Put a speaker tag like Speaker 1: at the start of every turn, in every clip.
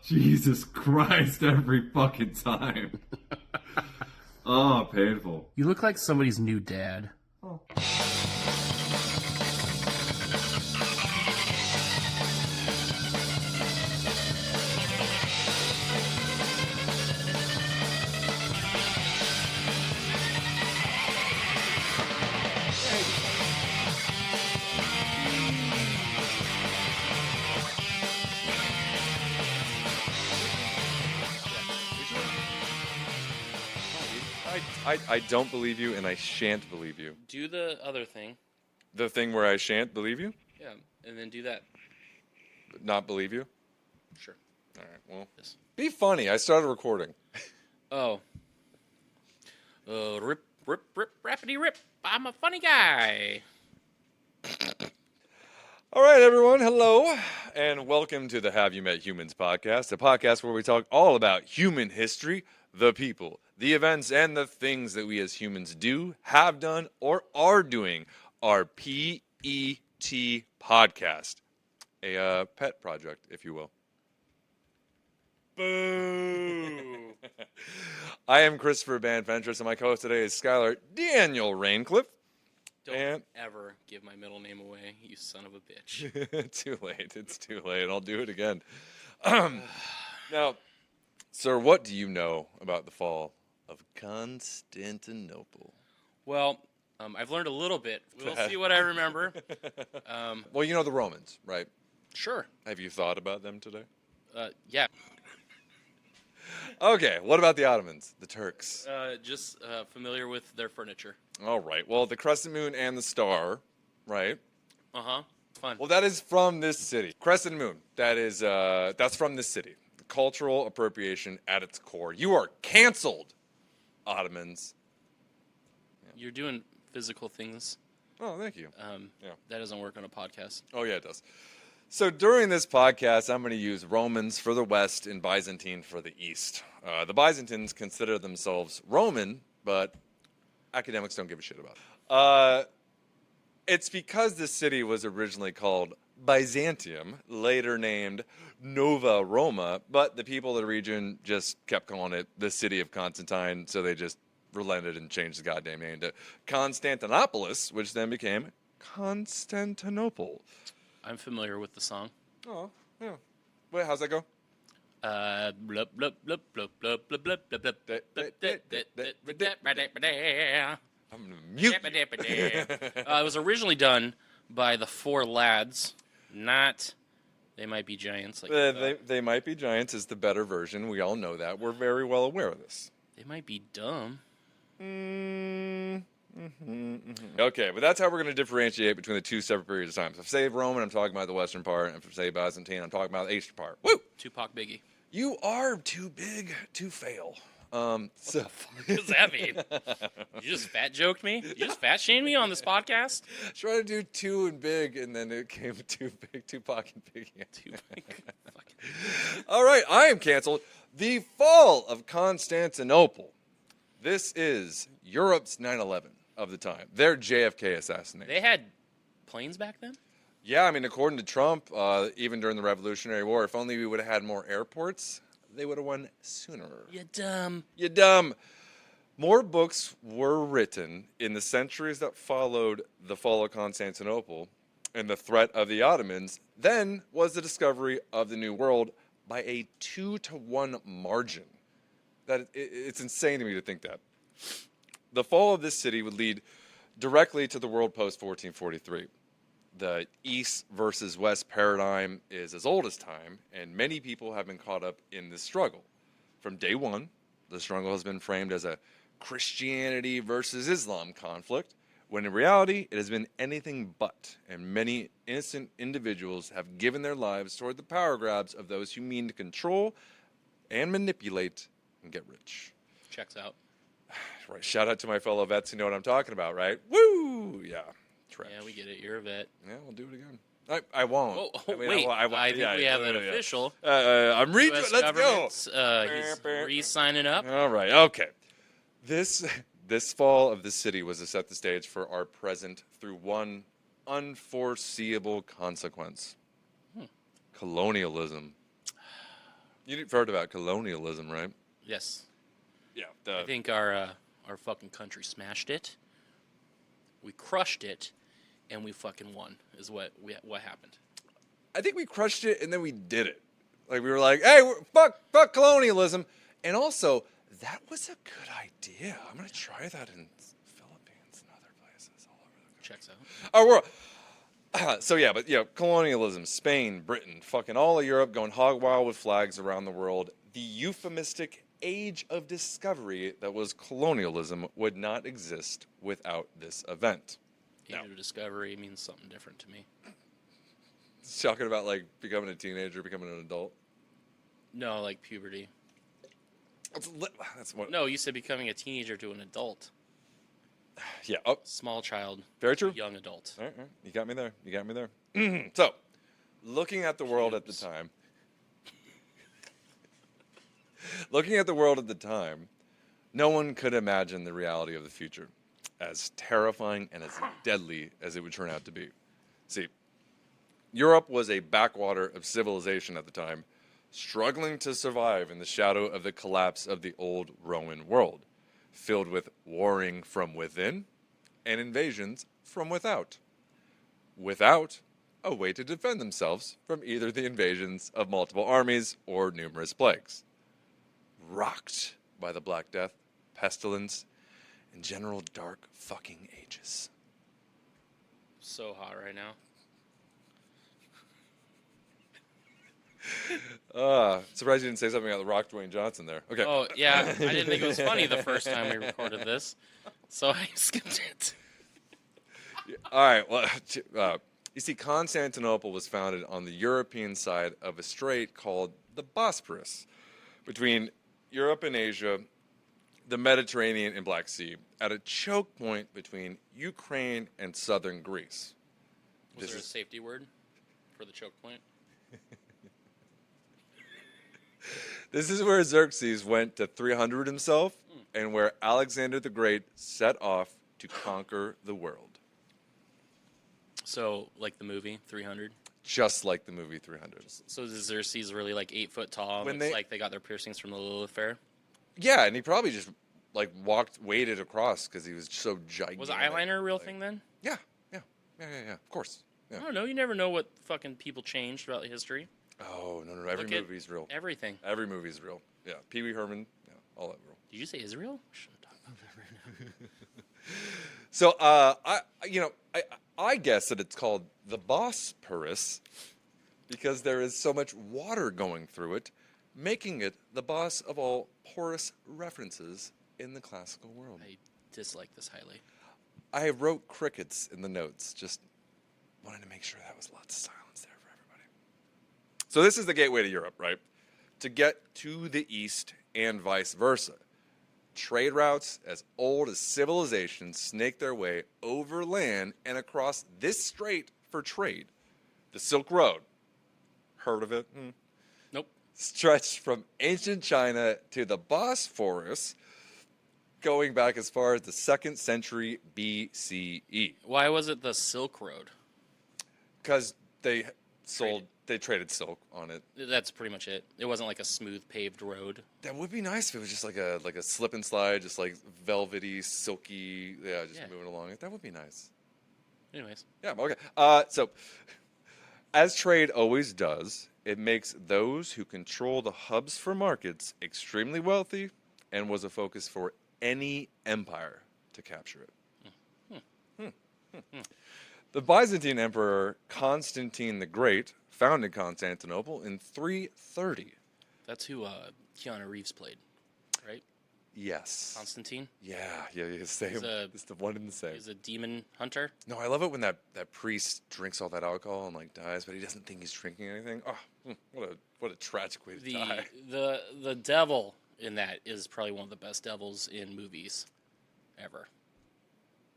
Speaker 1: Jesus Christ, every fucking time. Oh, painful.
Speaker 2: You look like somebody's new dad.
Speaker 1: Oh.
Speaker 3: I don't believe you, and I shan't believe you.
Speaker 2: Do the other thing.
Speaker 3: The thing where I shan't believe you?
Speaker 2: Yeah, and then do that.
Speaker 3: But not believe you?
Speaker 2: Sure.
Speaker 3: All right, well,
Speaker 2: Yes.
Speaker 3: be funny. I started recording.
Speaker 2: Oh. Rip, rappity rip. I'm a funny guy.
Speaker 3: All right, everyone, hello, and welcome to the Have You Met Humans podcast, a podcast where we talk all about human history, the people, the events, and the things that we as humans do, have done, or are doing. Our PET podcast, a pet project, if you will.
Speaker 2: Boo.
Speaker 3: I am Christopher Banfentress, and my co-host today is Skylar Daniel Raincliffe.
Speaker 2: Don't ever give my middle name away, you son of a bitch.
Speaker 3: Too late. It's too late. I'll do it again. Now, sir, what do you know about the fall of Constantinople?
Speaker 2: Well, I've learned a little bit. We'll see what I remember.
Speaker 3: Well, you know the Romans, right?
Speaker 2: Sure.
Speaker 3: Have you thought about them today?
Speaker 2: Yeah.
Speaker 3: Okay, what about the Ottomans, the Turks?
Speaker 2: Just familiar with their furniture.
Speaker 3: All right, well, the crescent moon and the star, right?
Speaker 2: Uh-huh. Fun.
Speaker 3: Well, that is from this city. Crescent moon, that's from this city. Cultural appropriation at its core. You are canceled, Ottomans.
Speaker 2: You're doing physical things.
Speaker 3: Oh, thank you. Yeah.
Speaker 2: That doesn't work on a podcast.
Speaker 3: Oh, yeah, it does. So during this podcast, I'm going to use Romans for the West and Byzantine for the East. The Byzantines consider themselves Roman, but academics don't give a shit about it. It's because this city was originally called Byzantium, later named Nova Roma, but the people of the region just kept calling it the city of Constantine, so they just relented and changed the goddamn name to Constantinopolis, which then became Constantinople.
Speaker 2: I'm familiar with the song.
Speaker 3: Oh, yeah. Wait, how's that go?
Speaker 2: Blup, blup, blup, blup, blup, blup, blup, blup,
Speaker 3: I'm gonna mute.
Speaker 2: it was originally done by the Four Lads, not They Might Be Giants. Like
Speaker 3: They Might Be Giants is the better version. We all know that. We're very well aware of this.
Speaker 2: They might be dumb.
Speaker 3: Okay, but that's how we're going to differentiate between the two separate periods of time. So if I say Roman, I'm talking about the western part. And if I say Byzantine, I'm talking about the eastern part. Woo!
Speaker 2: Tupac Biggie.
Speaker 3: You are too big to fail.
Speaker 2: What the fuck does that mean? You just fat joked me? You just fat shamed me on this podcast?
Speaker 3: Try to do two and big, and then it came too big, Tupac and Biggie.
Speaker 2: Too big.
Speaker 3: All right, I am canceled. The fall of Constantinople. This is Europe's 9/11 of the time. Their JFK assassination.
Speaker 2: They had planes back then?
Speaker 3: Yeah, I mean, according to Trump, even during the Revolutionary War, if only we would have had more airports, they would have won sooner.
Speaker 2: You dumb.
Speaker 3: You dumb. More books were written in the centuries that followed the fall of Constantinople and the threat of the Ottomans than was the discovery of the New World by a 2-to-1 margin. It's insane to me to think that. The fall of this city would lead directly to the world post-1443. The East versus West paradigm is as old as time, and many people have been caught up in this struggle. From day one, the struggle has been framed as a Christianity versus Islam conflict, when in reality, it has been anything but, and many innocent individuals have given their lives toward the power grabs of those who mean to control and manipulate and get rich.
Speaker 2: Checks out.
Speaker 3: Right. Shout out to my fellow vets who know what I'm talking about, right? Woo! Yeah. Trash.
Speaker 2: Yeah, we get it. You're a vet.
Speaker 3: Yeah, we'll do it again. I won't.
Speaker 2: Oh,
Speaker 3: I mean,
Speaker 2: wait. I think we have that official.
Speaker 3: I'm reading. Let's go.
Speaker 2: He's re-signing up.
Speaker 3: All right. Okay. This fall of this city was to set the stage for our present through one unforeseeable consequence. Colonialism. You've heard about colonialism, right?
Speaker 2: Yes.
Speaker 3: Yeah.
Speaker 2: I think our fucking country smashed it. We crushed it, and we fucking won. Is what happened.
Speaker 3: I think we crushed it, and then we did it. Like, we were like, hey, fuck colonialism. And also, that was a good idea. I'm going to try that in Philippines and other places all over the country.
Speaker 2: Checks out.
Speaker 3: Our world. So, yeah, but, colonialism, Spain, Britain, fucking all of Europe going hog wild with flags around the world. The euphemistic age of discovery that was colonialism would not exist without this event.
Speaker 2: Age of discovery means something different to me.
Speaker 3: It's talking about, like, becoming a teenager, becoming an adult.
Speaker 2: No, like puberty.
Speaker 3: That's what.
Speaker 2: No, you said becoming a teenager to an adult.
Speaker 3: Yeah. Oh,
Speaker 2: Small child.
Speaker 3: very true.
Speaker 2: Young adult.
Speaker 3: All right. You got me there. So, looking at the world at the time. No one could imagine the reality of the future, as terrifying and as deadly as it would turn out to be. See, Europe was a backwater of civilization at the time, struggling to survive in the shadow of the collapse of the old Roman world, filled with warring from within and invasions from without a way to defend themselves from either the invasions of multiple armies or numerous plagues. Rocked by the Black Death, pestilence, and general dark fucking ages.
Speaker 2: So hot right now.
Speaker 3: Surprised you didn't say something about the Rock Dwayne Johnson there. Okay.
Speaker 2: Oh, yeah. I didn't think it was funny the first time we recorded this, so I skipped it.
Speaker 3: All right. Well, you see, Constantinople was founded on the European side of a strait called the Bosporus, between Europe and Asia, the Mediterranean and Black Sea, at a choke point between Ukraine and southern Greece.
Speaker 2: Was there a safety word for the choke point?
Speaker 3: This is where Xerxes went to 300 himself, and where Alexander the Great set off to conquer the world.
Speaker 2: So, like the movie 300?
Speaker 3: Just like the movie 300.
Speaker 2: So is Xerxes really like 8 foot tall? And it's like they got their piercings from the Lilith Fair?
Speaker 3: Yeah, and he probably just like waded across because he was so gigantic.
Speaker 2: Was eyeliner a real thing then?
Speaker 3: Yeah. Of course. Yeah.
Speaker 2: I don't know. You never know what fucking people changed throughout history.
Speaker 3: Oh, no. Every movie's real.
Speaker 2: Everything.
Speaker 3: Every movie's real. Yeah. Pee Wee Herman. Yeah. All that real.
Speaker 2: Did you say Israel? Shouldn't talk about that right now.
Speaker 3: So, I guess that it's called the Bosporus because there is so much water going through it, making it the boss of all porous references in the classical world.
Speaker 2: I dislike this highly.
Speaker 3: I wrote crickets in the notes, just wanted to make sure that was lots of silence there for everybody. So this is the gateway to Europe, right? To get to the east and vice versa. Trade routes as old as civilization snake their way over land and across this strait for trade. The Silk Road. Heard of it?
Speaker 2: Nope.
Speaker 3: Stretched from ancient China to the Bosphorus, going back as far as the 2nd century BCE.
Speaker 2: Why was it the Silk Road?
Speaker 3: Because they traded silk on it.
Speaker 2: That's pretty much it. It wasn't like a smooth paved road.
Speaker 3: That would be nice if it was just like a slip and slide, just like velvety, silky, moving along. That would be nice.
Speaker 2: Anyways.
Speaker 3: Yeah, okay. So, as trade always does, it makes those who control the hubs for markets extremely wealthy and was a focus for any empire to capture it. The Byzantine Emperor Constantine the Great founded Constantinople in 330.
Speaker 2: That's who Keanu Reeves played, right?
Speaker 3: Yes.
Speaker 2: Constantine?
Speaker 3: Yeah, same. It's the one and the same.
Speaker 2: He's a demon hunter.
Speaker 3: No, I love it when that priest drinks all that alcohol and like dies, but he doesn't think he's drinking anything. Oh, what a tragic way to die.
Speaker 2: The devil in that is probably one of the best devils in movies ever.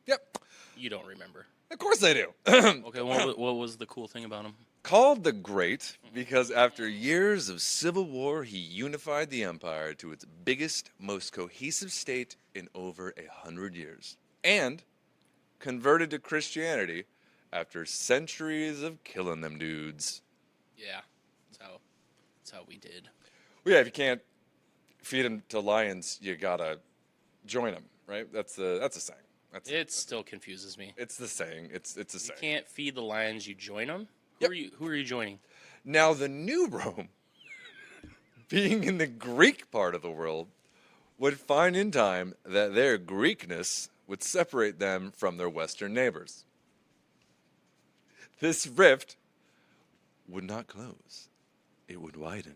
Speaker 3: Yep.
Speaker 2: You don't remember.
Speaker 3: Of course I do.
Speaker 2: Okay, what was the cool thing about him?
Speaker 3: Called the Great because after years of civil war, he unified the empire to its biggest, most cohesive state in over 100 years. And converted to Christianity after centuries of killing them dudes.
Speaker 2: Yeah, that's how we did.
Speaker 3: Well, yeah, if you can't feed them to lions, you gotta join them, right? That's a saying.
Speaker 2: It still confuses me.
Speaker 3: It's the saying. It's a
Speaker 2: You
Speaker 3: saying.
Speaker 2: can't feed the lions, you join them?
Speaker 3: Yep.
Speaker 2: Who are you joining?
Speaker 3: Now, the New Rome, being in the Greek part of the world, would find in time that their Greekness would separate them from their Western neighbors. This rift would not close. It would widen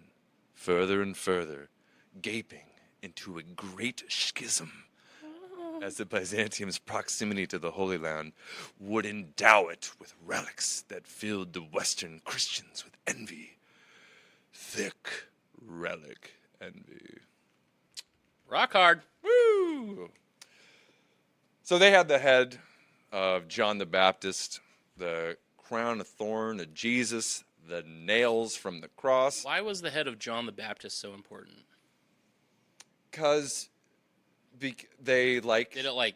Speaker 3: further and further, gaping into a great schism, as the Byzantium's proximity to the Holy Land would endow it with relics that filled the Western Christians with envy. Thick relic envy.
Speaker 2: Rock hard.
Speaker 3: Woo! So they had the head of John the Baptist, the crown of thorn of Jesus, the nails from the cross.
Speaker 2: Why was the head of John the Baptist so important?
Speaker 3: Because they like...
Speaker 2: Did it like,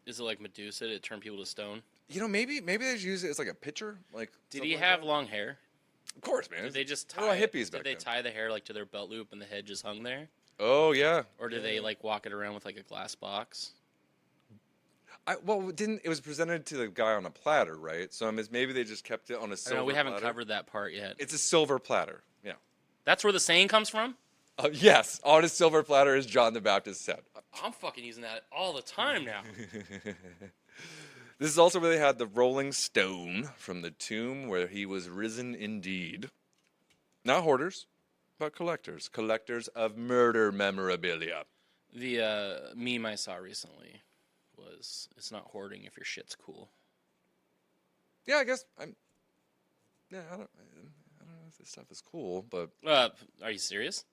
Speaker 2: is it like Medusa? Did it turn people to stone?
Speaker 3: You know, maybe they just use it as like a pitcher. Like,
Speaker 2: Did he
Speaker 3: like
Speaker 2: have
Speaker 3: that.
Speaker 2: long hair?
Speaker 3: Of course, man.
Speaker 2: Did they just
Speaker 3: They're all
Speaker 2: tie
Speaker 3: hippies back
Speaker 2: Did they
Speaker 3: then.
Speaker 2: tie the hair like to their belt loop and the head just hung there?
Speaker 3: Oh, yeah.
Speaker 2: Or did they like walk it around with like a glass box?
Speaker 3: It was presented to the guy on a platter, right? So maybe they just kept it on a
Speaker 2: I
Speaker 3: silver
Speaker 2: know we haven't
Speaker 3: platter.
Speaker 2: covered that part yet.
Speaker 3: It's a silver platter, yeah.
Speaker 2: That's where the saying comes from?
Speaker 3: Yes, on a silver platter is John the Baptist's head.
Speaker 2: I'm fucking using that all the time now.
Speaker 3: This is also where they had the rolling stone from the tomb where he was risen indeed. Not hoarders, but collectors. Collectors of murder memorabilia.
Speaker 2: The meme I saw recently was, it's not hoarding if your shit's cool.
Speaker 3: Yeah, I guess I don't know if this stuff is cool, but
Speaker 2: Are you serious?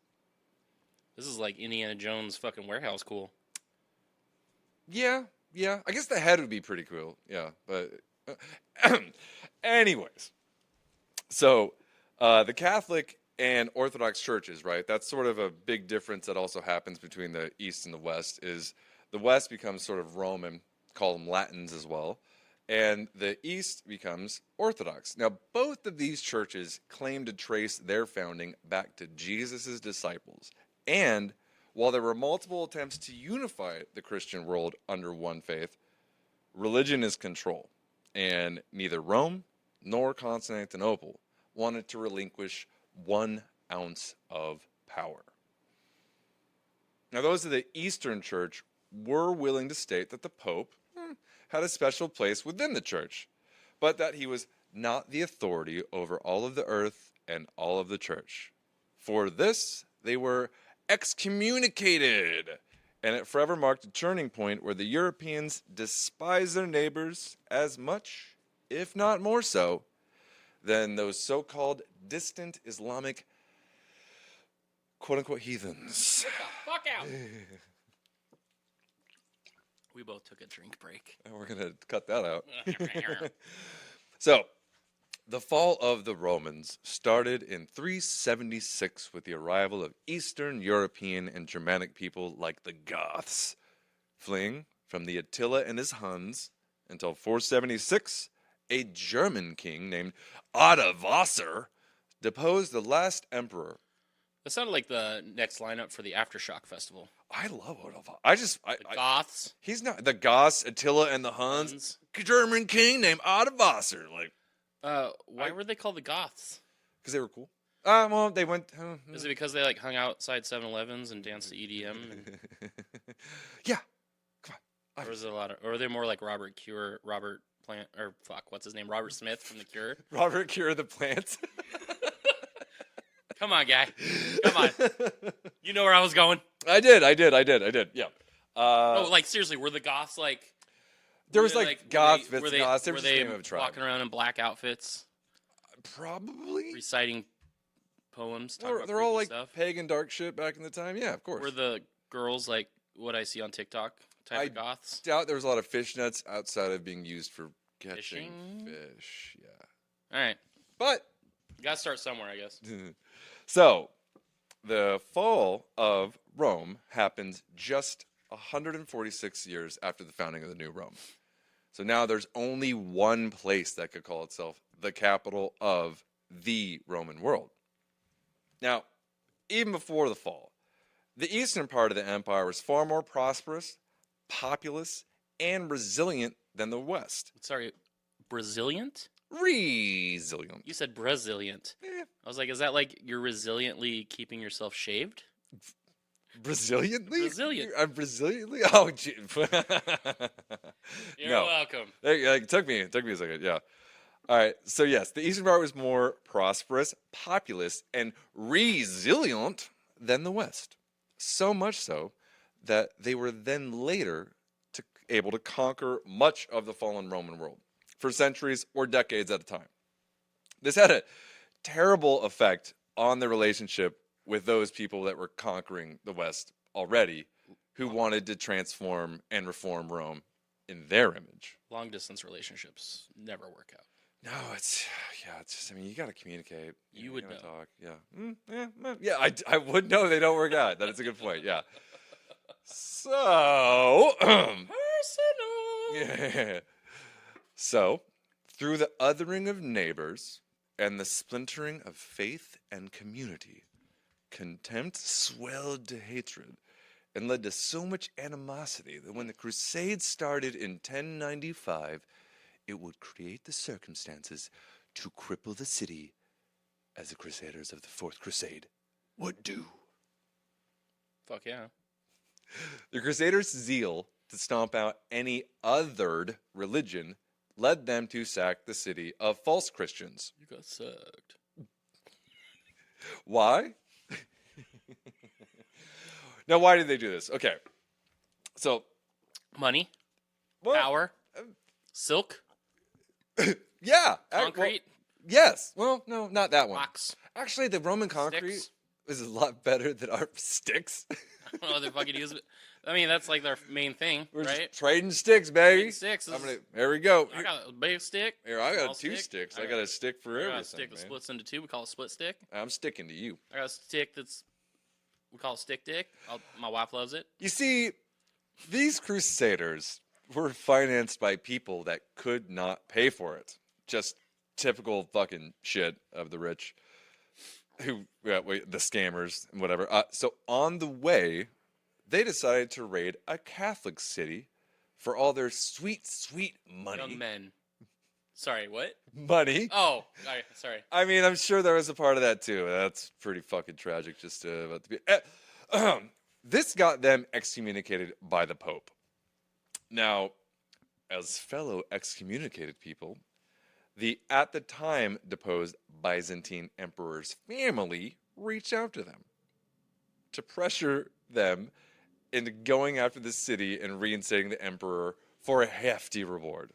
Speaker 2: This is like Indiana Jones fucking warehouse cool.
Speaker 3: yeah. I guess the head would be pretty cool. Yeah, but anyways. So, the Catholic and Orthodox churches, right? That's sort of a big difference that also happens between the East and the West is the West becomes sort of Roman, call them Latins as well, and the East becomes Orthodox. Now, both of these churches claim to trace their founding back to Jesus' disciples. And while there were multiple attempts to unify the Christian world under one faith, religion is control. And neither Rome nor Constantinople wanted to relinquish 1 ounce of power. Now, those of the Eastern Church were willing to state that the Pope had a special place within the church, but that he was not the authority over all of the earth and all of the church. For this, they were excommunicated, and it forever marked a turning point where the Europeans despised their neighbors as much, if not more so, than those so-called distant Islamic quote-unquote heathens.
Speaker 2: Fuck out! We both took a drink break.
Speaker 3: And we're going to cut that out. So, the fall of the Romans started in 376 with the arrival of Eastern European and Germanic people like the Goths, fleeing from the Attila and his Huns until 476, a German king named Adavasser deposed the last emperor.
Speaker 2: That sounded like the next lineup for the Aftershock Festival.
Speaker 3: I love Adavasser.
Speaker 2: The Goths.
Speaker 3: He's not the Goths, Attila and the Huns. German king named Adavasser. Like,
Speaker 2: why were they called the Goths?
Speaker 3: because they were cool. Well, they went.
Speaker 2: Is it because they like hung outside 7-Elevens and danced to EDM?
Speaker 3: Yeah, come on.
Speaker 2: Or was it or are they more like Robert Plant, or fuck, what's his name? Robert Smith from The Cure?
Speaker 3: Robert Cure the Plant.
Speaker 2: Come on, guy. Come on. You know where I was going.
Speaker 3: I did. Yeah.
Speaker 2: Oh, like seriously, were the Goths like?
Speaker 3: There was like Goths,
Speaker 2: were they,
Speaker 3: Goths. They
Speaker 2: were
Speaker 3: were
Speaker 2: they
Speaker 3: just name of a tribe.
Speaker 2: walking around in black outfits,
Speaker 3: Probably.
Speaker 2: reciting poems? talking about
Speaker 3: They're all
Speaker 2: creepy
Speaker 3: like
Speaker 2: stuff?
Speaker 3: pagan dark shit back in the time. Yeah, of course.
Speaker 2: Were the girls like what I see on TikTok type of Goths?
Speaker 3: Doubt there was a lot of fishnets outside of being used for catching
Speaker 2: Fishing?
Speaker 3: fish. Yeah.
Speaker 2: All right,
Speaker 3: But
Speaker 2: you gotta start somewhere, I guess.
Speaker 3: so the fall of Rome happened just 146 years after the founding of the new Rome. So now there's only one place that could call itself the capital of the Roman world. Now, even before the fall, the eastern part of the empire was far more prosperous, populous, and resilient than the west.
Speaker 2: Sorry, Braziliant?
Speaker 3: Resilient.
Speaker 2: You said Braziliant.
Speaker 3: Eh,
Speaker 2: I was like, is that like you're resiliently keeping yourself shaved?
Speaker 3: Braziliantly?
Speaker 2: Braziliant.
Speaker 3: I'm Braziliantly? Oh, gee.
Speaker 2: You're
Speaker 3: No.
Speaker 2: welcome.
Speaker 3: It took me a second, yeah. All right, so yes, the eastern part was more prosperous, populous, and resilient than the west. So much so that they were then later able to conquer much of the fallen Roman world for centuries or decades at a time. This had a terrible effect on the relationship with those people that were conquering the West already, who wanted to transform and reform Rome in their image.
Speaker 2: Long distance relationships never work out.
Speaker 3: No, it's just, I mean, you got to communicate.
Speaker 2: You would
Speaker 3: gotta
Speaker 2: know.
Speaker 3: talk. I would know they don't work out. That is a good point, yeah. So,
Speaker 2: Personal.
Speaker 3: yeah. So, through the othering of neighbors and the splintering of faith and community, contempt swelled to hatred and led to so much animosity that when the Crusades started in 1095, it would create the circumstances to cripple the city as the Crusaders of the Fourth Crusade would do.
Speaker 2: Fuck yeah.
Speaker 3: The Crusaders' zeal to stomp out any othered religion led them to sack the city of false Christians.
Speaker 2: You got sucked.
Speaker 3: Why? Now, why did they do this? Okay. So,
Speaker 2: Money,
Speaker 3: well,
Speaker 2: power, silk,
Speaker 3: yeah.
Speaker 2: concrete,
Speaker 3: Yes. Well, no, not that one.
Speaker 2: rocks.
Speaker 3: Actually, the Roman concrete
Speaker 2: Sticks.
Speaker 3: is a lot better than our sticks.
Speaker 2: I don't know what they're fucking using. I mean, that's like their main thing,
Speaker 3: We're
Speaker 2: right?
Speaker 3: just trading sticks, baby.
Speaker 2: Trading sticks.
Speaker 3: There we go.
Speaker 2: I got a big stick.
Speaker 3: Here, I
Speaker 2: small
Speaker 3: got two
Speaker 2: stick.
Speaker 3: sticks. I got a stick for
Speaker 2: I got
Speaker 3: everything,
Speaker 2: a stick that
Speaker 3: man.
Speaker 2: splits into two. We call it split stick.
Speaker 3: I'm sticking to you.
Speaker 2: I got a stick we call it stick dick. My wife loves it.
Speaker 3: You see, these crusaders were financed by people that could not pay for it. Just typical fucking shit of the rich, the scammers and whatever. So on the way, they decided to raid a Catholic city for all their sweet, sweet money.
Speaker 2: Young men. Sorry, what?
Speaker 3: Money.
Speaker 2: Oh, all right, sorry.
Speaker 3: I mean, I'm sure there was a part of that too. That's pretty fucking tragic. Just about to be. This got them excommunicated by the Pope. Now, as fellow excommunicated people, the at the time deposed Byzantine emperor's family reached out to them to pressure them into going after the city and reinstating the emperor for a hefty reward.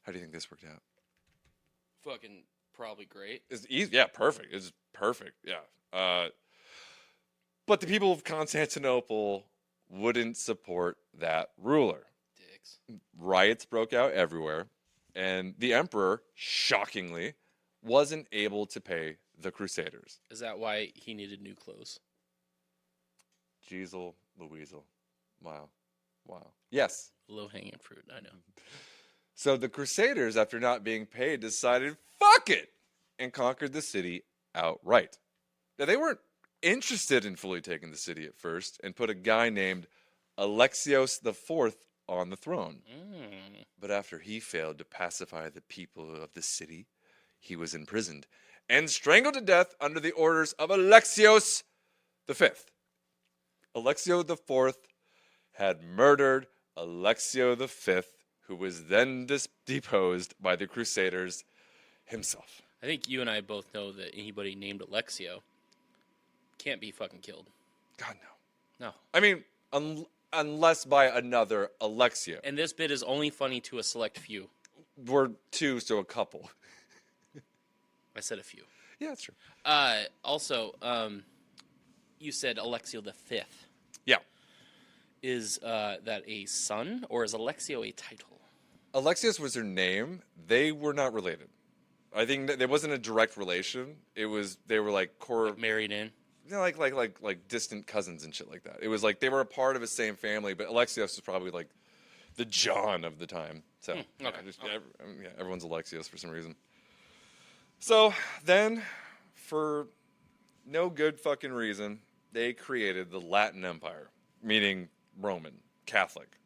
Speaker 3: How do you think this worked out?
Speaker 2: Fucking probably great.
Speaker 3: It's easy. Yeah, perfect. It's perfect. Yeah. But the people of Constantinople wouldn't support that ruler.
Speaker 2: Dicks.
Speaker 3: Riots broke out everywhere, and the emperor, shockingly, wasn't able to pay the crusaders.
Speaker 2: Is that why he needed new clothes?
Speaker 3: Jeezel, Louisel. Wow. Yes.
Speaker 2: Low hanging fruit. I know.
Speaker 3: So the crusaders, after not being paid, decided, fuck it, and conquered the city outright. Now, they weren't interested in fully taking the city at first and put a guy named Alexios IV on the throne. But after he failed to pacify the people of the city, he was imprisoned and strangled to death under the orders of Alexios V. Alexios IV had murdered Alexio V, who was then deposed by the Crusaders himself.
Speaker 2: I think you and I both know that anybody named Alexio can't be fucking killed.
Speaker 3: God, no.
Speaker 2: No.
Speaker 3: I mean, unless by another Alexio.
Speaker 2: And this bit is only funny to a select few.
Speaker 3: We're two, so a couple.
Speaker 2: I said a few.
Speaker 3: Yeah, that's true.
Speaker 2: Also, you said Alexio V.
Speaker 3: Yeah.
Speaker 2: Is that a son, or is Alexio a title?
Speaker 3: Alexios was her name. They were not related. I think that there wasn't a direct relation. They were like
Speaker 2: Married in?
Speaker 3: like distant cousins and shit like that. It was like they were a part of the same family, but Alexios was probably like the John of the time. So
Speaker 2: okay.
Speaker 3: Everyone's Alexios for some reason. So then, for no good fucking reason, they created the Latin Empire, meaning Roman, Catholic.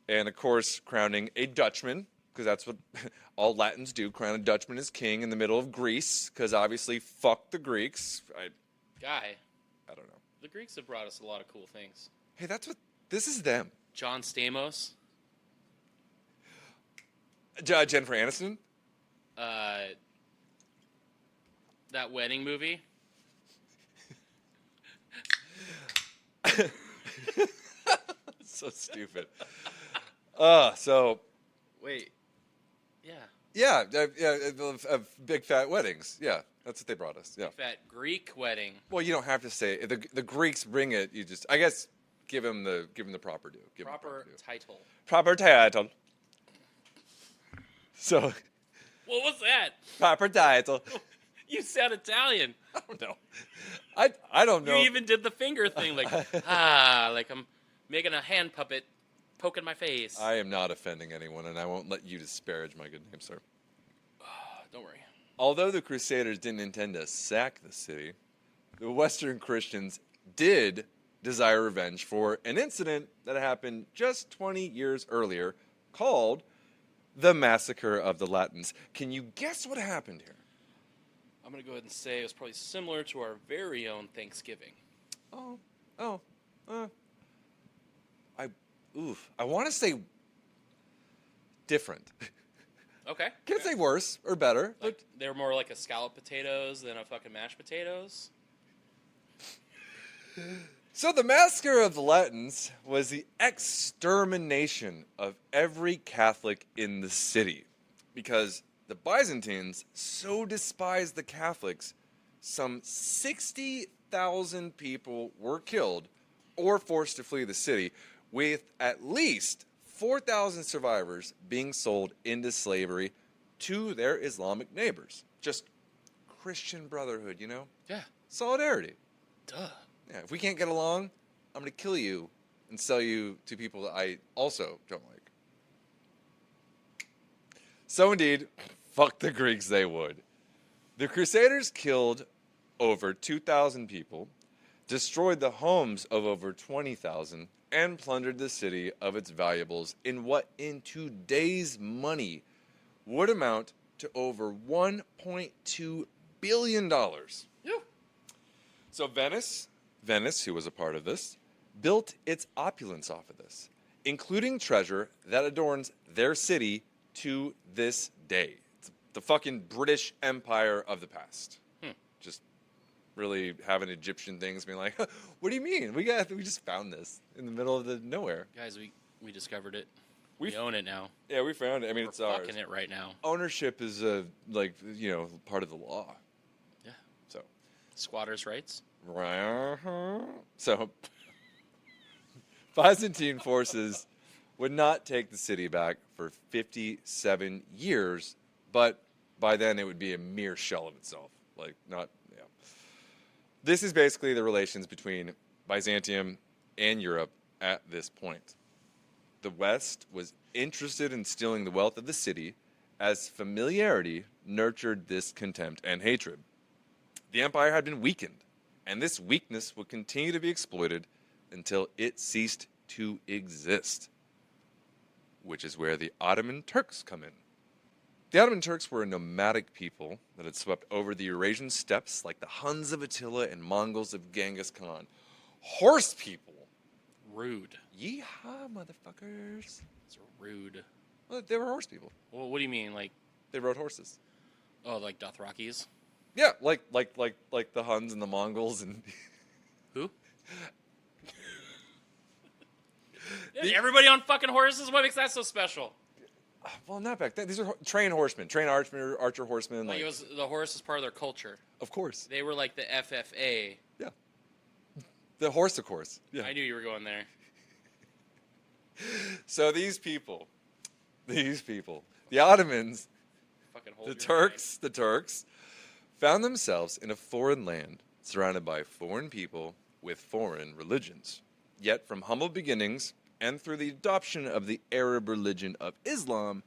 Speaker 3: And of course, crowning a Dutchman, because that's what all Latins do, crown a Dutchman as king in the middle of Greece, because obviously, fuck the Greeks. I don't know.
Speaker 2: The Greeks have brought us a lot of cool things.
Speaker 3: Hey, this is them.
Speaker 2: John Stamos.
Speaker 3: Jennifer Aniston?
Speaker 2: That wedding movie.
Speaker 3: So stupid. So...
Speaker 2: Wait. Yeah.
Speaker 3: Yeah, big fat weddings. Yeah, that's what they brought us. Yeah.
Speaker 2: Big fat Greek wedding.
Speaker 3: Well, you don't have to say the Greeks bring it. You just, I guess, give them the proper due.
Speaker 2: Proper title.
Speaker 3: Proper title. So.
Speaker 2: What was that?
Speaker 3: Proper title.
Speaker 2: You sound Italian.
Speaker 3: I don't know. I don't know.
Speaker 2: You even did the finger thing, like like I'm making a hand puppet, poking my face.
Speaker 3: I am not offending anyone, and I won't let you disparage my good name, sir.
Speaker 2: Don't worry.
Speaker 3: Although the Crusaders didn't intend to sack the city, the Western Christians did desire revenge for an incident that happened just 20 years earlier called the Massacre of the Latins. Can you guess what happened here?
Speaker 2: I'm going to go ahead and say it was probably similar to our very own Thanksgiving.
Speaker 3: I want to say different.
Speaker 2: Okay.
Speaker 3: Can't say worse or better.
Speaker 2: Like, they're more like a scalloped potatoes than a fucking mashed potatoes.
Speaker 3: So the Massacre of the Latins was the extermination of every Catholic in the city. Because the Byzantines so despised the Catholics, some 60,000 people were killed or forced to flee the city, with at least 4,000 survivors being sold into slavery to their Islamic neighbors. Just Christian brotherhood, you know?
Speaker 2: Yeah.
Speaker 3: Solidarity.
Speaker 2: Duh.
Speaker 3: Yeah, if we can't get along, I'm going to kill you and sell you to people that I also don't like. So indeed, fuck the Greeks, they would. The Crusaders killed over 2,000 people, destroyed the homes of over 20,000, and plundered the city of its valuables in what in today's money would amount to over $1.2 billion.
Speaker 2: Yeah.
Speaker 3: So Venice, who was a part of this, built its opulence off of this, including treasure that adorns their city to this day. It's the fucking British Empire of the past. Just really having Egyptian things being like, what do you mean? We just found this in the middle of the nowhere.
Speaker 2: Guys, we discovered it. We own it now.
Speaker 3: Yeah, we found it. I mean, it's ours.
Speaker 2: We're fucking it right now.
Speaker 3: Ownership is part of the law.
Speaker 2: Yeah.
Speaker 3: So.
Speaker 2: Squatters' rights.
Speaker 3: So, Byzantine forces would not take the city back for 57 years, but by then it would be a mere shell of itself. This is basically the relations between Byzantium and Europe at this point. The West was interested in stealing the wealth of the city, as familiarity nurtured this contempt and hatred. The empire had been weakened, and this weakness would continue to be exploited until it ceased to exist, which is where the Ottoman Turks come in. The Ottoman Turks were a nomadic people that had swept over the Eurasian steppes like the Huns of Attila and Mongols of Genghis Khan. Horse people.
Speaker 2: Rude.
Speaker 3: Yeehaw, motherfuckers.
Speaker 2: It's rude.
Speaker 3: Well, they were horse people.
Speaker 2: Well, what do you mean, like?
Speaker 3: They rode horses.
Speaker 2: Oh, like Dothrakis?
Speaker 3: Yeah, like the Huns and the Mongols and.
Speaker 2: Who? Everybody on fucking horses? What makes that so special?
Speaker 3: Well, not back then. These are trained horsemen, archer horsemen.
Speaker 2: Like, the horse is part of their culture.
Speaker 3: Of course.
Speaker 2: They were like the FFA.
Speaker 3: Yeah. The horse, of course. Yeah.
Speaker 2: I knew you were going there.
Speaker 3: So these people, the Ottomans, the Turks, found themselves in a foreign land, surrounded by foreign people with foreign religions. Yet from humble beginnings, and through the adoption of the Arab religion of Islam,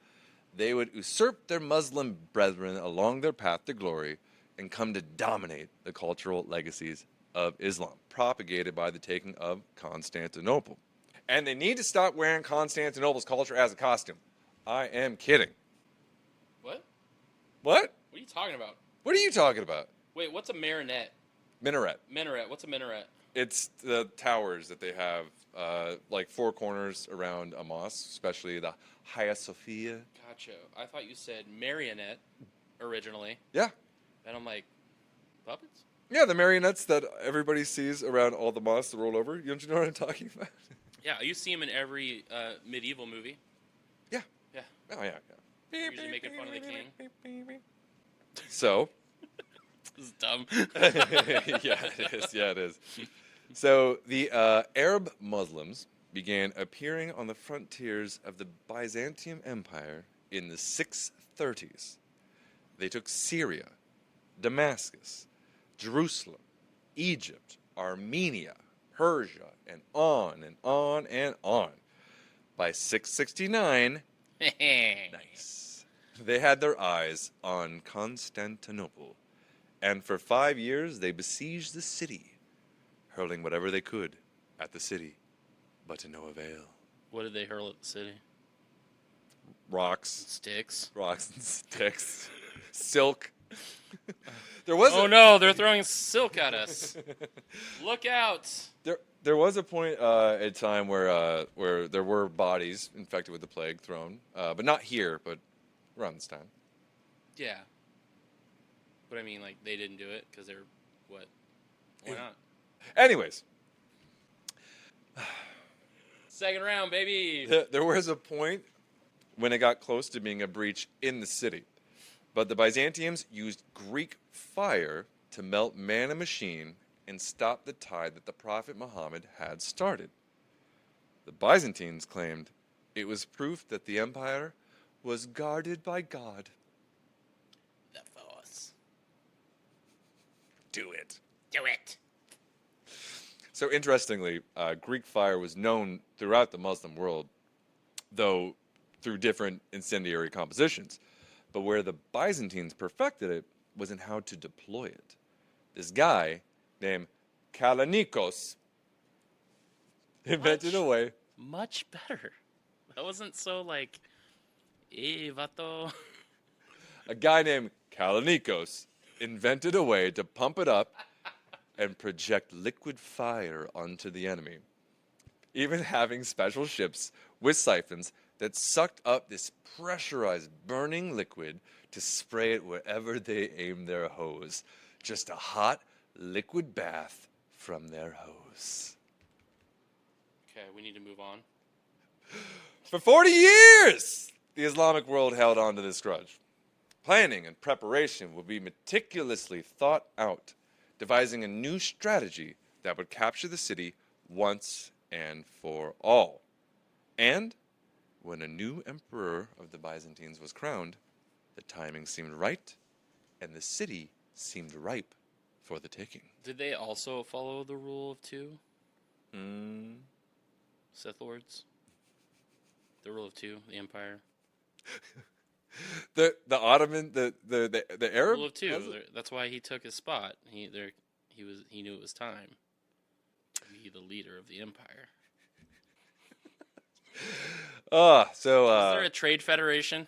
Speaker 3: they would usurp their Muslim brethren along their path to glory, and come to dominate the cultural legacies of Islam, propagated by the taking of Constantinople. And they need to stop wearing Constantinople's culture as a costume. I am kidding.
Speaker 2: What?
Speaker 3: What?
Speaker 2: What are you talking about?
Speaker 3: What are you talking about?
Speaker 2: Wait, what's a minaret?
Speaker 3: Minaret.
Speaker 2: Minaret. What's a minaret?
Speaker 3: It's the towers that they have, like four corners around a mosque, especially the Hagia Sophia.
Speaker 2: Gotcha. I thought you said marionette originally.
Speaker 3: Yeah.
Speaker 2: And I'm like, puppets?
Speaker 3: Yeah, the marionettes that everybody sees around all the mosques that roll over. Don't you know what I'm talking about?
Speaker 2: Yeah, you see them in every medieval movie.
Speaker 3: Yeah.
Speaker 2: Yeah.
Speaker 3: Oh, yeah.
Speaker 2: Usually making fun of the king.
Speaker 3: So.
Speaker 2: This is dumb.
Speaker 3: Yeah, it is. Yeah, it is. So the Arab Muslims began appearing on the frontiers of the Byzantium Empire in the 630s. They took Syria, Damascus, Jerusalem, Egypt, Armenia, Persia, and on and on and on. By 669, nice, they had their eyes on Constantinople, and for 5 years they besieged the city, hurling whatever they could at the city, but to no avail.
Speaker 2: What did they hurl at the city?
Speaker 3: Rocks.
Speaker 2: Sticks.
Speaker 3: Rocks and sticks. Silk. There was
Speaker 2: no, they're throwing silk at us. Look out.
Speaker 3: There was a point in time where there were bodies infected with the plague thrown, but not here, but around this time.
Speaker 2: Yeah. But I mean, like, they didn't do it because they're, what? Why not?
Speaker 3: Anyways.
Speaker 2: Second round, baby.
Speaker 3: There was a point when it got close to being a breach in the city. But the Byzantians used Greek fire to melt man and machine and stop the tide that the Prophet Muhammad had started. The Byzantines claimed it was proof that the empire was guarded by God.
Speaker 2: The Force.
Speaker 3: Do it.
Speaker 2: Do it.
Speaker 3: So interestingly, Greek fire was known throughout the Muslim world, though through different incendiary compositions. But where the Byzantines perfected it was in how to deploy it. This guy named Kalanickos invented a way.
Speaker 2: Much better. That wasn't so like, vato.
Speaker 3: A guy named Kalanickos invented a way to pump it up and project liquid fire onto the enemy, even having special ships with siphons that sucked up this pressurized burning liquid to spray it wherever they aimed their hose. Just a hot liquid bath from their hose.
Speaker 2: Okay, we need to move on.
Speaker 3: For 40 years, the Islamic world held on to this grudge. Planning and preparation would be meticulously thought out, devising a new strategy that would capture the city once and for all. And when a new emperor of the Byzantines was crowned, the timing seemed right, and the city seemed ripe for the taking.
Speaker 2: Did they also follow the rule of two? Sith Lords? The rule of two, the Empire?
Speaker 3: The Ottoman, the Arab?
Speaker 2: Rule of two. That's why he took his spot. He knew it was time to be the leader of the Empire.
Speaker 3: Is
Speaker 2: Is there a trade federation?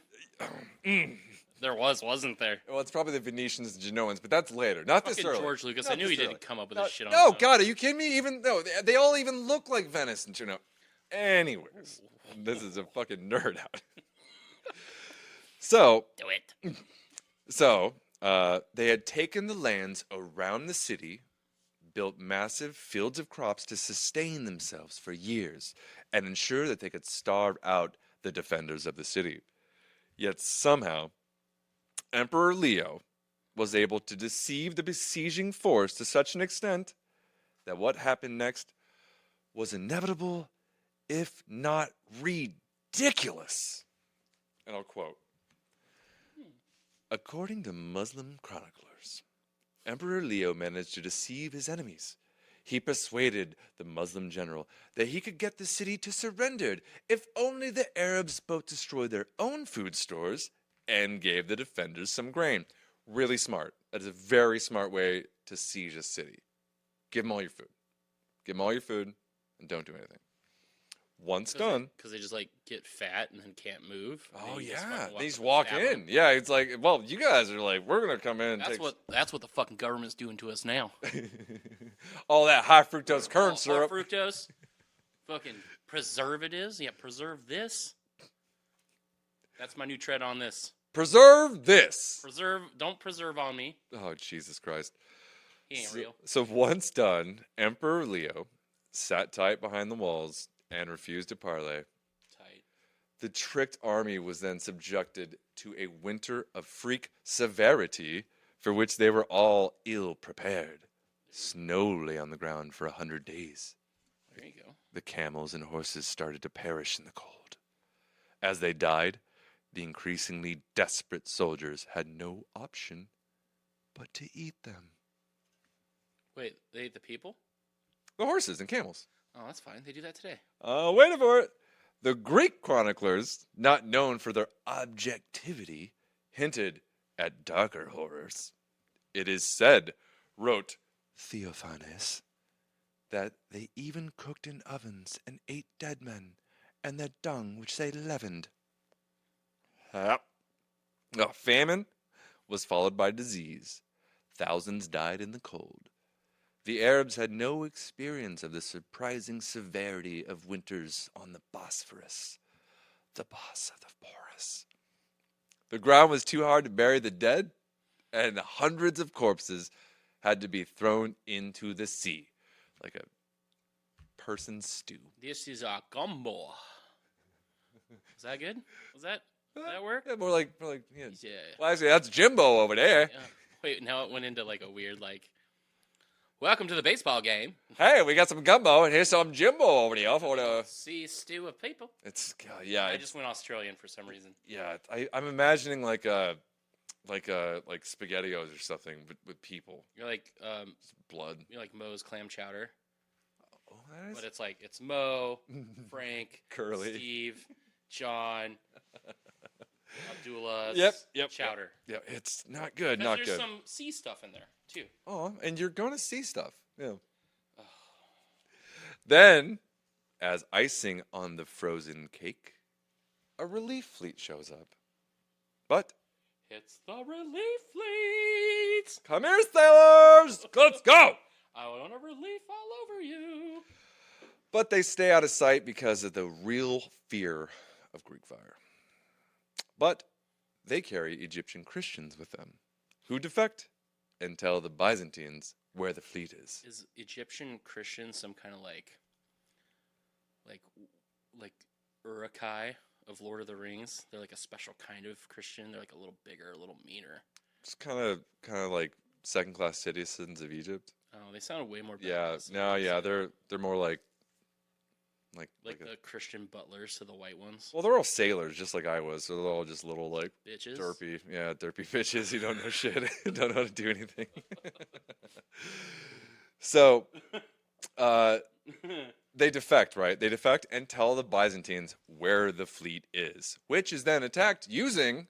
Speaker 2: There wasn't there?
Speaker 3: Well, it's probably the Venetians and Genoans, but that's later. Not this
Speaker 2: Fucking
Speaker 3: early.
Speaker 2: George Lucas.
Speaker 3: Not
Speaker 2: I knew
Speaker 3: this
Speaker 2: he
Speaker 3: early.
Speaker 2: didn't come up with this shit on
Speaker 3: No,
Speaker 2: his own.
Speaker 3: God, are you kidding me? They all even look like Venice and Genoa. Anyways, this is a fucking nerd out. So
Speaker 2: Do it.
Speaker 3: So, they had taken the lands around the city, built massive fields of crops to sustain themselves for years, and ensure that they could starve out the defenders of the city. Yet somehow, Emperor Leo was able to deceive the besieging force to such an extent that what happened next was inevitable, if not ridiculous. And I'll quote. According to Muslim chroniclers, Emperor Leo managed to deceive his enemies. He persuaded the Muslim general that he could get the city to surrender if only the Arabs both destroyed their own food stores and gave the defenders some grain. Really smart. That is a very smart way to siege a city. Give them all your food. Give them all your food and don't do anything. Once done.
Speaker 2: Because they just like get fat and then can't move.
Speaker 3: Oh
Speaker 2: They just
Speaker 3: yeah,
Speaker 2: fucking
Speaker 3: they just
Speaker 2: up
Speaker 3: walk
Speaker 2: and stab
Speaker 3: in.
Speaker 2: 'em.
Speaker 3: Yeah, it's like, well, you guys are like, we're gonna come in and
Speaker 2: That's what the fucking government's doing to us now.
Speaker 3: all that high fructose corn
Speaker 2: All
Speaker 3: syrup.
Speaker 2: fructose, fucking preservatives. Yeah, preserve this. That's my new tread on this.
Speaker 3: Preserve this.
Speaker 2: Don't preserve on me.
Speaker 3: Oh Jesus Christ!
Speaker 2: He ain't real.
Speaker 3: So once done, Emperor Leo sat tight behind the walls and refused to parley.
Speaker 2: Tight.
Speaker 3: The tricked army was then subjected to a winter of freak severity, for which they were all ill prepared. Snow lay on the ground for 100 days.
Speaker 2: There you go.
Speaker 3: The camels and horses started to perish in the cold. As they died, the increasingly desperate soldiers had no option but to eat them.
Speaker 2: Wait, they ate the people?
Speaker 3: The horses and camels.
Speaker 2: Oh, that's fine. They do that today.
Speaker 3: Wait for it. The Greek chroniclers, not known for their objectivity, hinted at darker horrors. It is said, wrote Theophanes, that they even cooked in ovens and ate dead men, and their dung which they leavened. Famine was followed by disease. Thousands died in the cold. The Arabs had no experience of the surprising severity of winters on the Bosphorus, the boss of the Porous. The ground was too hard to bury the dead, and hundreds of corpses had to be thrown into the sea, like a person's stew.
Speaker 2: This is a gumbo. Is that good? Does that work?
Speaker 3: Yeah, more like yeah.
Speaker 2: Yeah.
Speaker 3: Well, actually, that's Jimbo over there.
Speaker 2: Yeah. Wait, now it went into like a weird welcome to the baseball game.
Speaker 3: Hey, we got some gumbo, and here's some Jimbo over there for the.
Speaker 2: See stew of people.
Speaker 3: It's yeah.
Speaker 2: I just went Australian for some reason.
Speaker 3: Yeah, I'm imagining like SpaghettiOs or something with people.
Speaker 2: You're like
Speaker 3: Blood.
Speaker 2: You're like Moe's clam chowder.
Speaker 3: Oh, that is...
Speaker 2: But it's like it's Mo, Frank,
Speaker 3: Curly,
Speaker 2: Steve, John, Abdullah's
Speaker 3: Yep.
Speaker 2: chowder.
Speaker 3: Yeah, it's not good.
Speaker 2: Because
Speaker 3: Not
Speaker 2: there's
Speaker 3: good.
Speaker 2: some sea stuff in there too.
Speaker 3: Oh, and you're going to see stuff. Yeah. Then, as icing on the frozen cake, a relief fleet shows up. But
Speaker 2: It's the relief fleet.
Speaker 3: come here, sailors. Let's go.
Speaker 2: I want a relief all over you.
Speaker 3: But they stay out of sight because of the real fear of Greek fire. But they carry Egyptian Christians with them, who defect and tell the Byzantines where the fleet is.
Speaker 2: Is Egyptian Christian some kind of like Uruk-hai of Lord of the Rings? They're like a special kind of Christian. They're like a little bigger, a little meaner.
Speaker 3: It's kind of like second-class citizens of Egypt.
Speaker 2: Oh, they sound way more.
Speaker 3: Yeah,
Speaker 2: badass.
Speaker 3: no, yeah, they're more like
Speaker 2: the Christian butlers to the white ones.
Speaker 3: well, they're all sailors, just like I was. So they're all just little like
Speaker 2: Bitches.
Speaker 3: derpy bitches who don't know shit, don't know how to do anything. So, they defect, right? They defect and tell the Byzantines where the fleet is, which is then attacked using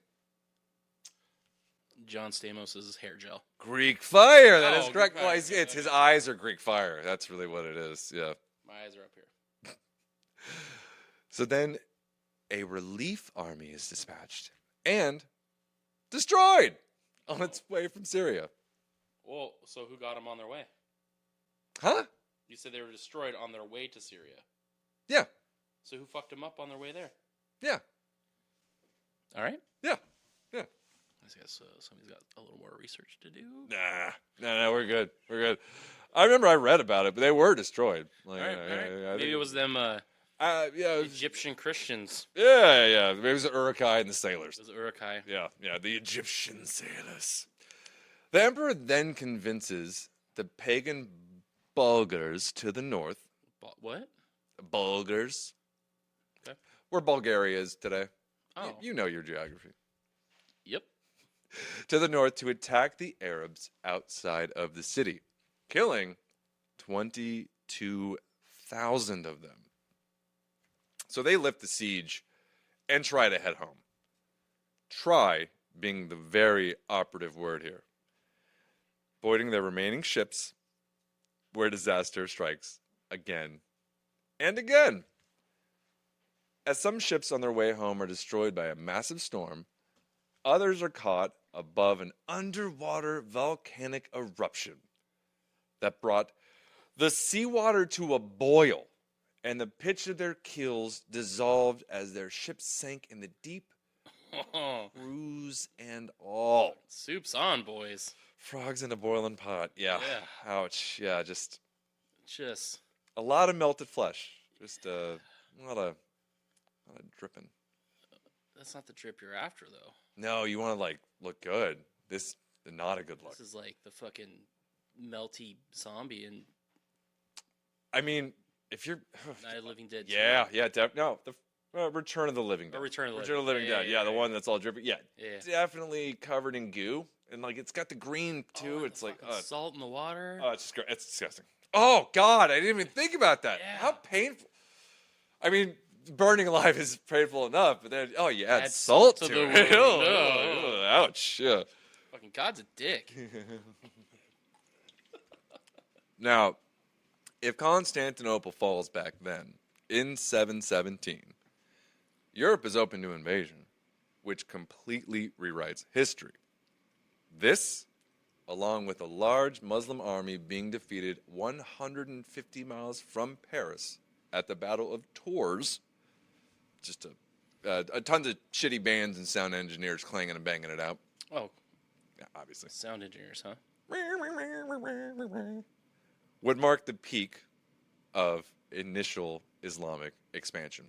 Speaker 2: John Stamos' hair gel.
Speaker 3: Greek fire. That is
Speaker 2: Oh,
Speaker 3: correct.
Speaker 2: Greek
Speaker 3: Well,
Speaker 2: fire.
Speaker 3: it's his eyes are Greek fire. That's really what it is. Yeah.
Speaker 2: My eyes are up here.
Speaker 3: So then a relief army is dispatched and destroyed on its way from Syria.
Speaker 2: Well, so who got them on their way?
Speaker 3: Huh?
Speaker 2: You said they were destroyed on their way to Syria.
Speaker 3: Yeah.
Speaker 2: So who fucked them up on their way there?
Speaker 3: Yeah.
Speaker 2: All right.
Speaker 3: Yeah. Yeah.
Speaker 2: I guess somebody's got a little more research to do.
Speaker 3: Nah. No, we're good. We're good. I remember I read about it, but they were destroyed. Like,
Speaker 2: All right.
Speaker 3: I
Speaker 2: Maybe
Speaker 3: think-
Speaker 2: it was them
Speaker 3: yeah. It was,
Speaker 2: Egyptian Christians.
Speaker 3: yeah. Maybe it was the Uruk-hai and the sailors.
Speaker 2: It was Uruk-hai.
Speaker 3: Yeah, the Egyptian sailors. The emperor then convinces the pagan Bulgars to the north.
Speaker 2: What?
Speaker 3: Bulgars.
Speaker 2: Okay.
Speaker 3: Where Bulgaria is today.
Speaker 2: Oh.
Speaker 3: You know your geography.
Speaker 2: Yep.
Speaker 3: To the north to attack the Arabs outside of the city, killing 22,000 of them. So they lift the siege and try to head home. Try being the very operative word here. avoiding their remaining ships where disaster strikes again and again. As some ships on their way home are destroyed by a massive storm, others are caught above an underwater volcanic eruption that brought the seawater to a boil, and the pitch of their keels dissolved as their ships sank in the deep, crews and all.
Speaker 2: Soup's on, boys.
Speaker 3: Frogs in a boiling pot. Yeah. Ouch. Yeah, just a lot of melted flesh. Just a lot of dripping.
Speaker 2: That's not the drip you're after, though.
Speaker 3: No, you want to like look good. This is not a good look.
Speaker 2: This is like the fucking melty zombie and
Speaker 3: I mean, if you're
Speaker 2: Night of the Living Dead.
Speaker 3: yeah, no, the Return of the Living Dead.
Speaker 2: Or Return of the
Speaker 3: Living Dead. Yeah, the one that's all dripping. Yeah,
Speaker 2: Yeah.
Speaker 3: definitely covered in goo, and like it's got the green too.
Speaker 2: and
Speaker 3: It's
Speaker 2: the
Speaker 3: like
Speaker 2: fucking salt in the water.
Speaker 3: oh, it's just it's disgusting. Oh God, I didn't even think about that.
Speaker 2: Yeah.
Speaker 3: How painful. I mean, burning alive is painful enough, but then you add
Speaker 2: Add
Speaker 3: salt
Speaker 2: salt
Speaker 3: to
Speaker 2: to
Speaker 3: it.
Speaker 2: the wound.
Speaker 3: Oh, ouch. Yeah.
Speaker 2: Fucking God's a dick.
Speaker 3: Now, if Constantinople falls back then, in 717, Europe is open to invasion, which completely rewrites history. This, along with a large Muslim army being defeated 150 miles from Paris at the Battle of Tours, just a tons of shitty bands and sound engineers clanging and banging it out.
Speaker 2: Oh,
Speaker 3: Yeah, obviously.
Speaker 2: sound engineers, huh?
Speaker 3: Would mark the peak of initial Islamic expansion.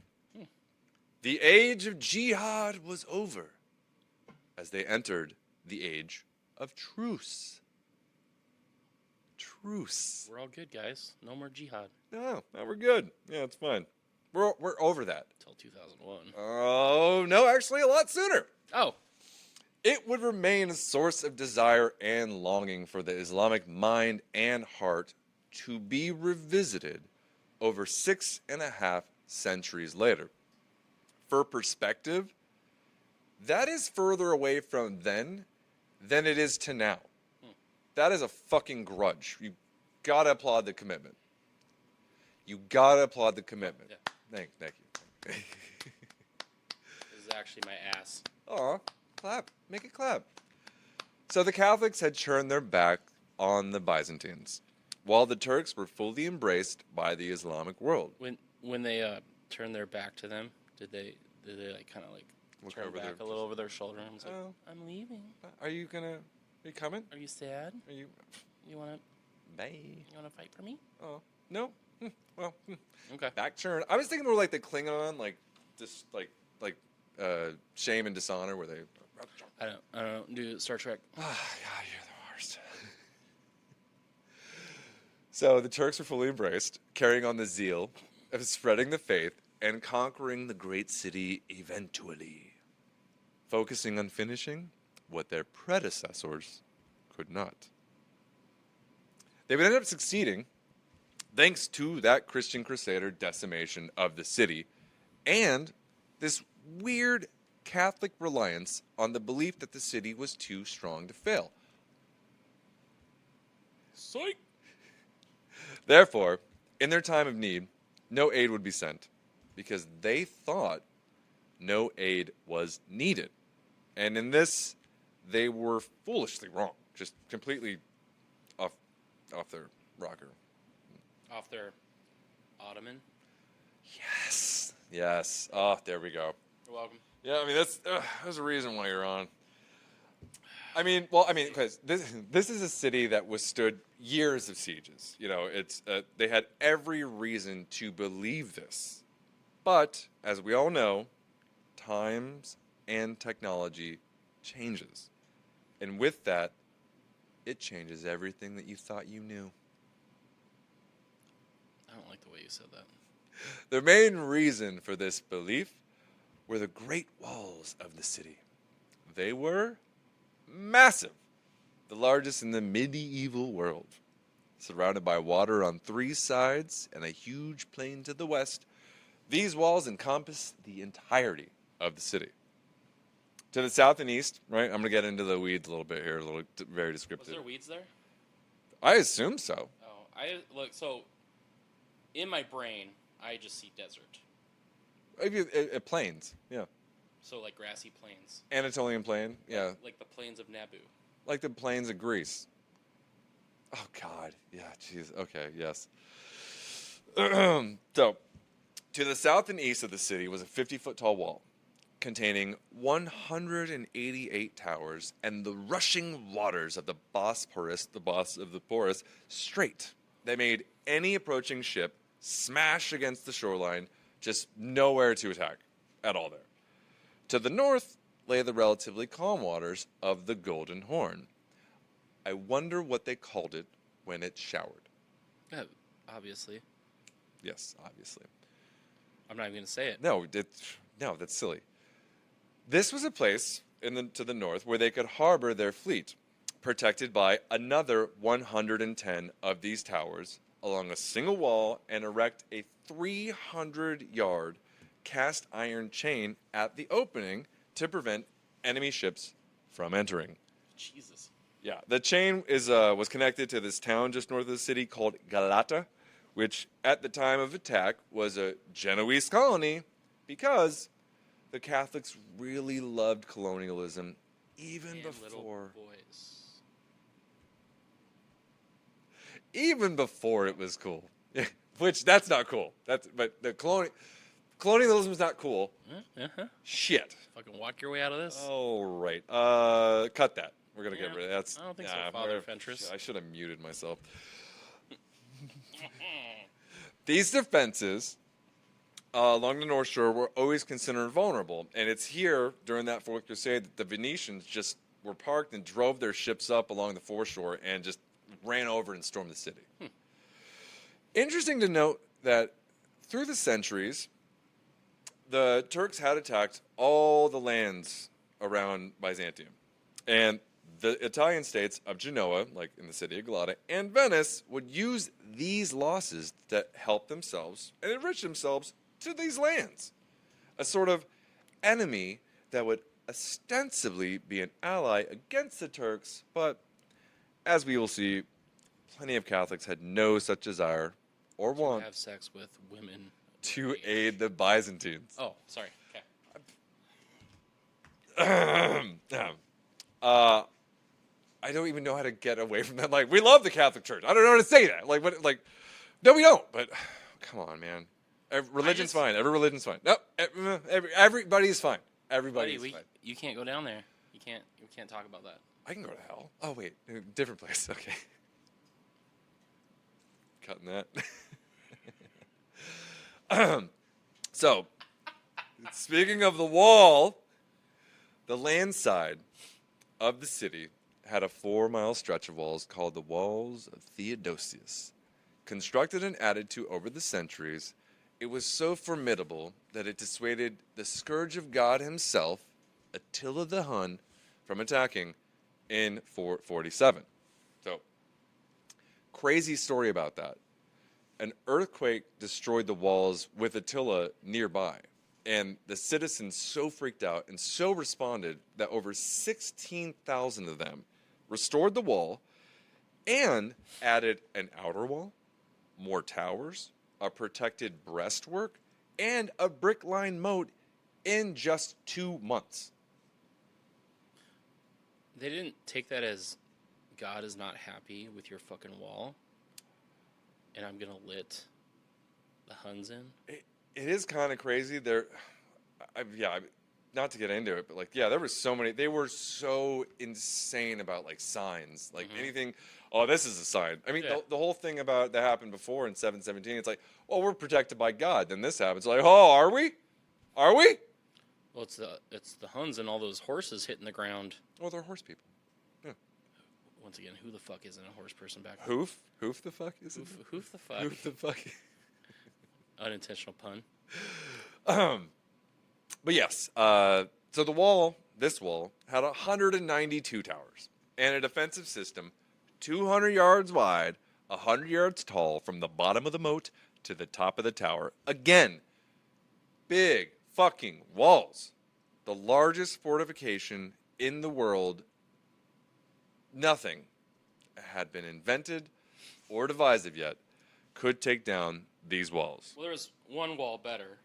Speaker 3: The age of jihad was over as they entered the age of truce. Truce.
Speaker 2: We're all good, guys. No more jihad
Speaker 3: No, we're good. Yeah, it's fine. We're over that.
Speaker 2: until 2001.
Speaker 3: Oh, no, actually a lot sooner.
Speaker 2: Oh,
Speaker 3: It would remain a source of desire and longing for the Islamic mind and heart to be revisited over 6.5 centuries later. For perspective, that is further away from then than it is to now. That is a fucking grudge. You gotta applaud the commitment. You gotta applaud the commitment.
Speaker 2: Yeah.
Speaker 3: Thank you.
Speaker 2: this is actually my ass.
Speaker 3: Aw, clap. Make it clap. So the Catholics had turned their back on the Byzantines, while the Turks were fully embraced by the Islamic world.
Speaker 2: When they turned their back to them, did they like kind of like
Speaker 3: Look
Speaker 2: turn
Speaker 3: over
Speaker 2: back
Speaker 3: their-
Speaker 2: a little over their shoulder and was like,
Speaker 3: Oh.
Speaker 2: "I'm leaving.
Speaker 3: Are you coming?
Speaker 2: Are you sad?
Speaker 3: Are you,
Speaker 2: You wanna
Speaker 3: bye.
Speaker 2: fight for me?"
Speaker 3: Oh, no? Well,
Speaker 2: Okay.
Speaker 3: back turn. I was thinking more like the Klingon, like, just like Shame and Dishonor, where they...
Speaker 2: I don't do Star Trek.
Speaker 3: Ah, God, you're the worst. So the Turks were fully embraced, carrying on the zeal of spreading the faith and conquering the great city eventually, focusing on finishing what their predecessors could not. They would end up succeeding thanks to that Christian Crusader decimation of the city and this weird Catholic reliance on the belief that the city was too strong to fail.
Speaker 2: Psych.
Speaker 3: Therefore, in their time of need, no aid would be sent because they thought no aid was needed. And in this, they were foolishly wrong, just completely off their rocker.
Speaker 2: Off their Ottoman.
Speaker 3: Yes. Oh, there we go.
Speaker 2: You're welcome.
Speaker 3: Yeah, I mean there's a reason why you're on. Because this is a city that withstood years of sieges. You know, they had every reason to believe this, but as we all know, times and technology changes, and with that, it changes everything that you thought you knew.
Speaker 2: I don't like the way you said that.
Speaker 3: The main reason for this belief were the great walls of the city. They were massive, the largest in the medieval world. Surrounded by water on 3 sides and a huge plain to the west, these walls encompass the entirety of the city. To the south and east, right? I'm going to get into the weeds a little bit here, very
Speaker 2: Was
Speaker 3: descriptive.
Speaker 2: there weeds there?
Speaker 3: I assume so.
Speaker 2: Oh, look. So, in my brain, I just see desert.
Speaker 3: Maybe plains, yeah.
Speaker 2: So like grassy plains.
Speaker 3: Anatolian plain, yeah.
Speaker 2: Like the plains of Naboo.
Speaker 3: Like the plains of Greece. Oh, God. Yeah, jeez. Okay, yes. So, to the south and east of the city was a 50-foot tall wall containing 188 towers and the rushing waters of the Bosporus, the boss of the Porous, Strait. They made any approaching ship smash against the shoreline, just nowhere to attack at all there. To the north lay the relatively calm waters of the Golden Horn. I wonder what they called it when it showered.
Speaker 2: Obviously.
Speaker 3: Yes, obviously.
Speaker 2: I'm not even going to say it.
Speaker 3: No, that's silly. This was a place to the north where they could harbor their fleet, protected by another 110 of these towers along a single wall, and erect a 300-yard cast iron chain at the opening to prevent enemy ships from entering.
Speaker 2: Jesus.
Speaker 3: Yeah, the chain was connected to this town just north of the city called Galata, which at the time of attack was a Genoese colony because the Catholics really loved colonialism even
Speaker 2: And
Speaker 3: before
Speaker 2: little boys.
Speaker 3: even before it was cool. Which that's not cool. But the colonialism is not cool.
Speaker 2: Uh-huh.
Speaker 3: Shit.
Speaker 2: Fucking walk your way out of this.
Speaker 3: All right. Cut that. We're gonna get rid of that.
Speaker 2: I don't think so, Father Fentress.
Speaker 3: I should have muted myself. These defenses along the North Shore were always considered vulnerable, and it's here during that Fourth Crusade that the Venetians just were parked and drove their ships up along the foreshore and just ran over and stormed the city. Interesting to note that through the centuries, the Turks had attacked all the lands around Byzantium, and the Italian states of Genoa, like in the city of Galata, and Venice would use these losses to help themselves and enrich themselves to these lands. A sort of enemy that would ostensibly be an ally against the Turks, but as we will see, plenty of Catholics had no such desire or want
Speaker 2: Have sex with women.
Speaker 3: to aid the Byzantines.
Speaker 2: Oh, sorry. Okay.
Speaker 3: I don't even know how to get away from that. Like, we love the Catholic Church. I don't know how to say that. Like, what? Like, no, we don't. But come on, man. Religion's fine. Every religion's fine. No, everybody's fine. Everybody's fine.
Speaker 2: You can't go down there. We can't talk about that.
Speaker 3: I can go to hell. Oh wait, different place. Okay. Cutting that. So, speaking of the wall, the land side of the city had a 4-mile stretch of walls called the Walls of Theodosius. Constructed and added to over the centuries, it was so formidable that it dissuaded the scourge of God himself, Attila the Hun, from attacking in 447. So, crazy story about that. An earthquake destroyed the walls with Attila nearby. And the citizens so freaked out and so responded that over 16,000 of them restored the wall and added an outer wall, more towers, a protected breastwork, and a brick-lined moat in just 2 months.
Speaker 2: They didn't take that as God is not happy with your fucking wall, and I'm gonna let the Huns in.
Speaker 3: It is kind of crazy. Not to get into it, but there were so many. They were so insane about signs, anything. Oh, this is a sign. I mean, the whole thing about that happened before in 717. It's like, well, we're protected by God. Then this happens. Like, oh, are we? Are we?
Speaker 2: Well, it's the Huns and all those horses hitting the ground.
Speaker 3: Oh, they're horse people. Yeah.
Speaker 2: Once again, who the fuck isn't a horse person back?
Speaker 3: Hoof the fuck is it?
Speaker 2: Hoof the fuck.
Speaker 3: Hoof the fuck.
Speaker 2: Unintentional pun.
Speaker 3: But yes, so this wall, had 192 towers and a defensive system 200 yards wide, 100 yards tall from the bottom of the moat to the top of the tower. Again, big fucking walls. The largest fortification in the world. Nothing had been invented or devised of yet could take down these walls.
Speaker 2: Well, there was one wall better.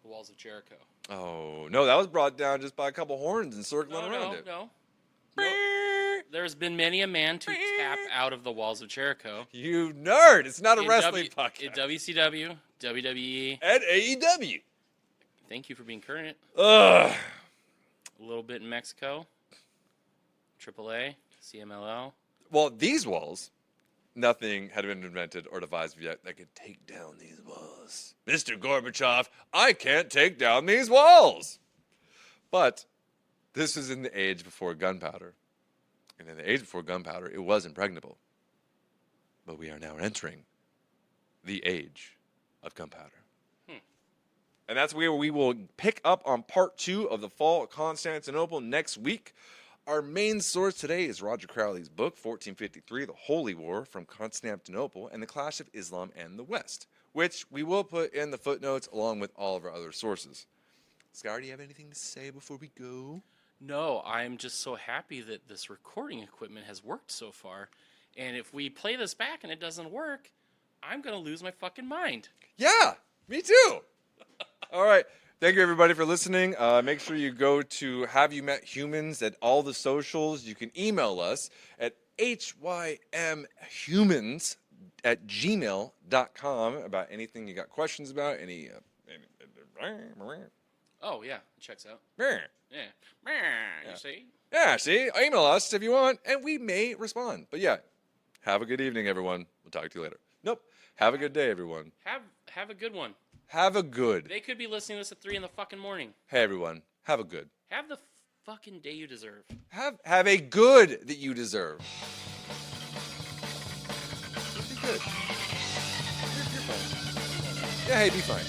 Speaker 2: The walls of Jericho.
Speaker 3: Oh, no, that was brought down just by a couple horns and circling around it.
Speaker 2: No. There's been many a man to tap out of the walls of Jericho.
Speaker 3: You nerd! It's not a wrestling podcast.
Speaker 2: In WCW, WWE,
Speaker 3: And AEW.
Speaker 2: thank you for being current.
Speaker 3: Ugh.
Speaker 2: A little bit in Mexico, AAA, CMLL.
Speaker 3: Well, these walls, nothing had been invented or devised yet that could take down these walls. Mr. Gorbachev, I can't take down these walls. But this was in the age before gunpowder. And in the age before gunpowder, it was impregnable. But we are now entering the age of gunpowder. And that's where we will pick up on part 2 of the fall of Constantinople next week. Our main source today is Roger Crowley's book, 1453, The Holy War from Constantinople and the Clash of Islam and the West, which we will put in the footnotes along with all of our other sources. Scar, do you have anything to say before we go?
Speaker 2: No, I'm just so happy that this recording equipment has worked so far. And if we play this back and it doesn't work, I'm going to lose my fucking mind.
Speaker 3: Yeah, me too. All right. Thank you, everybody, for listening. Make sure you go to Have You Met Humans at all the socials. You can email us at hymhumans@gmail.com about anything you got questions about, any
Speaker 2: Oh, yeah, it checks out.
Speaker 3: yeah.
Speaker 2: Yeah. You see?
Speaker 3: Yeah, see, email us if you want, and we may respond. But yeah, have a good evening, everyone. We'll talk to you later. Nope. Have a good day, everyone.
Speaker 2: Have a good one.
Speaker 3: Have a good.
Speaker 2: They could be listening to this at 3 in the fucking morning.
Speaker 3: Hey, everyone. Have a good.
Speaker 2: Have the fucking day you deserve.
Speaker 3: Have a good that you deserve. Be good. You're fine. Yeah, hey, be fine.